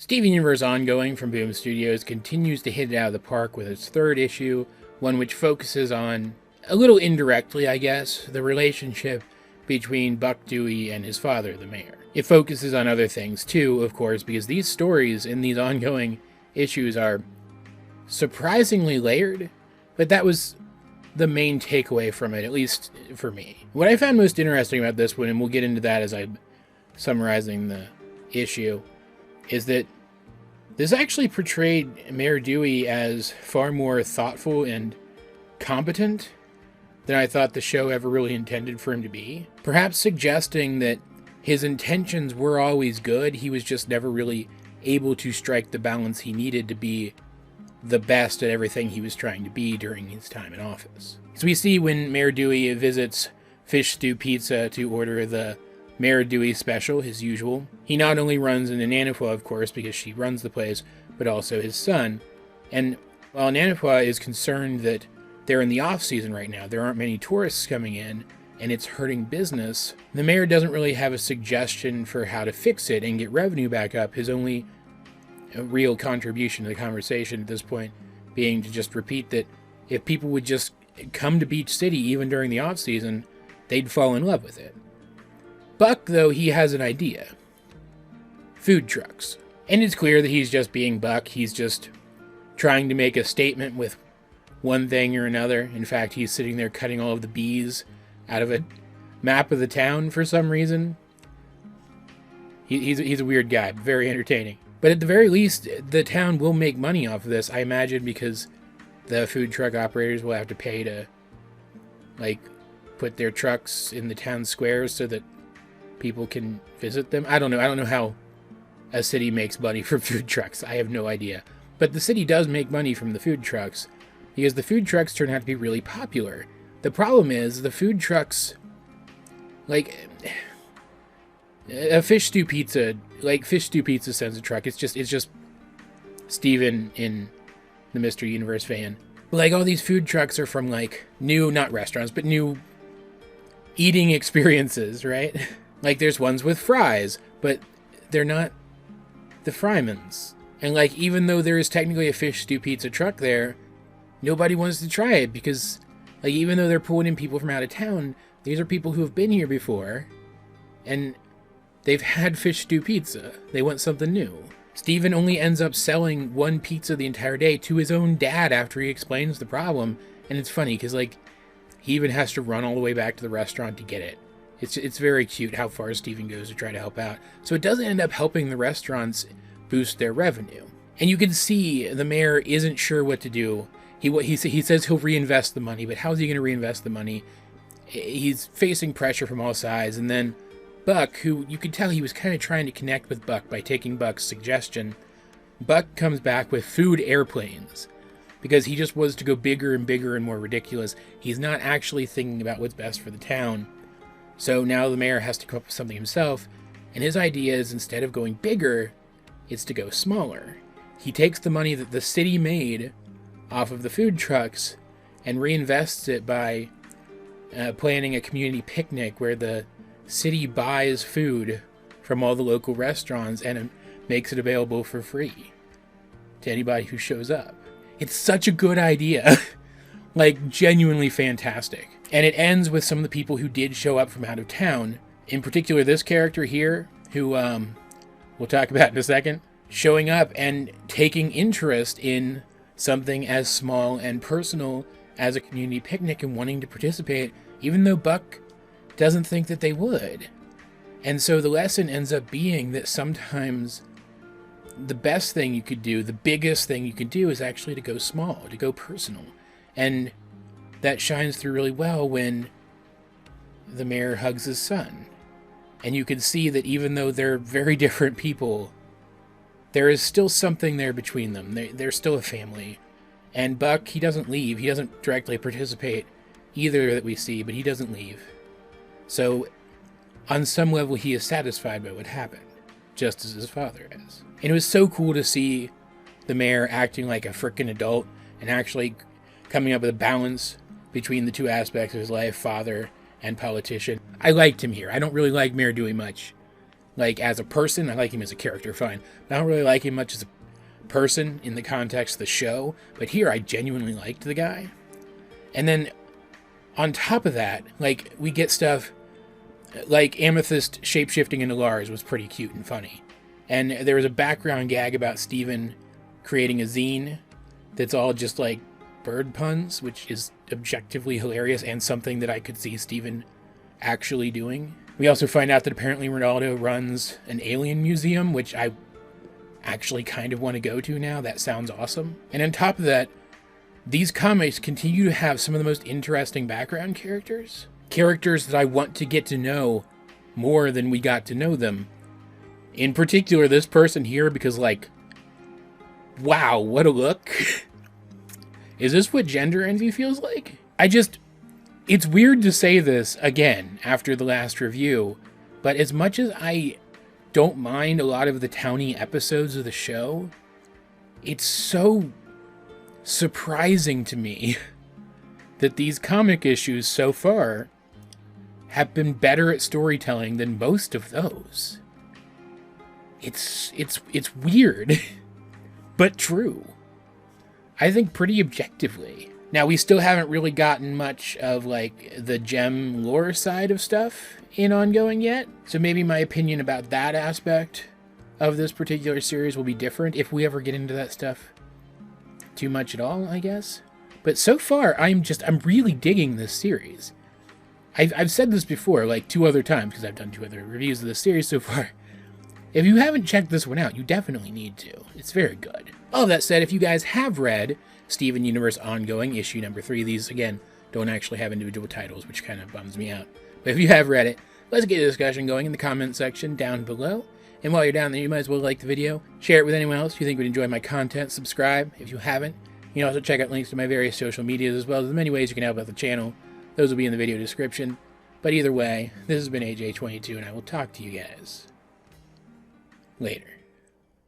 Steven Universe Ongoing from Boom Studios continues to hit it out of the park with its third issue, one which focuses on, a little indirectly I guess, the relationship between Buck Dewey and his father, the mayor. It focuses on other things too, of course, because these stories in these ongoing issues are surprisingly layered, but that was the main takeaway from it, at least for me. What I found most interesting about this one, and we'll get into that as I'm summarizing the issue, is that this actually portrayed Mayor Dewey as far more thoughtful and competent than I thought the show ever really intended for him to be. Perhaps suggesting that his intentions were always good, he was just never really able to strike the balance he needed to be the best at everything he was trying to be during his time in office. So we see when Mayor Dewey visits Fish Stew Pizza to order the Mayor Dewey special, his usual, he not only runs into Nanafua, of course, because she runs the place, but also his son. And while Nanafua is concerned that they're in the off-season right now, there aren't many tourists coming in, and it's hurting business, the mayor doesn't really have a suggestion for how to fix it and get revenue back up. His only real contribution to the conversation at this point being to just repeat that if people would just come to Beach City even during the off-season, they'd fall in love with it. Buck, though, he has an idea. Food trucks. And it's clear that he's just being Buck. He's just trying to make a statement with one thing or another. In fact, he's sitting there cutting all of the bees out of a map of the town for some reason. He's a weird guy, very entertaining. But at the very least, the town will make money off of this, I imagine, because the food truck operators will have to pay to, put their trucks in the town squares so that people can visit them. I don't know how a city makes money from food trucks. I have no idea. But the city does make money from the food trucks because the food trucks turn out to be really popular. The problem is the food trucks, a Fish Stew Pizza, Fish Stew Pizza sends a truck. It's just Steven in the Mr. Universe fan. But all these food trucks are from new, not restaurants, but new eating experiences, right? There's ones with fries, but they're not the Frymans. And even though there is technically a Fish Stew Pizza truck there, nobody wants to try it because even though they're pulling in people from out of town, these are people who have been here before and they've had Fish Stew Pizza. They want something new. Steven only ends up selling one pizza the entire day to his own dad after he explains the problem. And it's funny because he even has to run all the way back to the restaurant to get it. It's very cute how far Steven goes to try to help out. So it doesn't end up helping the restaurants boost their revenue. And you can see the mayor isn't sure what to do. He says he'll reinvest the money, but how is he going to reinvest the money? He's facing pressure from all sides. And then Buck, who you could tell he was kind of trying to connect with Buck by taking Buck's suggestion, Buck comes back with food airplanes. Because he just wants to go bigger and bigger and more ridiculous. He's not actually thinking about what's best for the town. So now the mayor has to come up with something himself, and his idea is instead of going bigger, it's to go smaller. He takes the money that the city made off of the food trucks and reinvests it by planning a community picnic where the city buys food from all the local restaurants and makes it available for free to anybody who shows up. It's such a good idea. Genuinely fantastic. And it ends with some of the people who did show up from out of town. In particular, this character here, who we'll talk about in a second, showing up and taking interest in something as small and personal as a community picnic and wanting to participate, even though Buck doesn't think that they would. And so the lesson ends up being that sometimes the best thing you could do, the biggest thing you could do, is actually to go small, to go personal. And that shines through really well when the mayor hugs his son. And you can see that even though they're very different people, there is still something there between them. They're still a family. And Buck, he doesn't leave. He doesn't directly participate either that we see, but he doesn't leave. So, on some level, he is satisfied by what happened, just as his father is. And it was so cool to see the mayor acting like a frickin' adult and actually coming up with a balance between the two aspects of his life, father and politician. I liked him here. I don't really like Mayor Dewey much, Like, as a person, I like him as a character, fine. I don't really like him much as a person in the context of the show, but here I genuinely liked the guy. And then, on top of that, like, we get stuff like Amethyst shapeshifting into Lars was pretty cute and funny. And there was a background gag about Steven creating a zine that's all just, like, bird puns, which is objectively hilarious and something that I could see Steven actually doing. We also find out that apparently Ronaldo runs an alien museum, which I actually kind of want to go to now. That sounds awesome. And on top of that, these comics continue to have some of the most interesting background characters. Characters that I want to get to know more than we got to know them. In particular, this person here, because, like, wow, what a look. Is this what gender envy feels like? It's weird to say this again after the last review, but as much as I don't mind a lot of the towny episodes of the show, it's so surprising to me that these comic issues so far have been better at storytelling than most of those. It's weird, but true. I think pretty objectively. Now, we still haven't really gotten much of, like, the gem lore side of stuff in ongoing yet, so maybe my opinion about that aspect of this particular series will be different if we ever get into that stuff too much at all, I guess. But so far, I'm really digging this series. I've said this before, like, 2 other times, because I've done 2 other reviews of the series so far. If you haven't checked this one out, you definitely need to. It's very good. All of that said, if you guys have read Steven Universe Ongoing, issue number 3, these, again, don't actually have individual titles, which kind of bums me out. But if you have read it, let's get a discussion going in the comment section down below. And while you're down there, you might as well like the video, share it with anyone else you think would enjoy my content, subscribe if you haven't. You can also check out links to my various social medias, as well as the many ways you can help out the channel. Those will be in the video description. But either way, this has been AJ22, and I will talk to you guys later.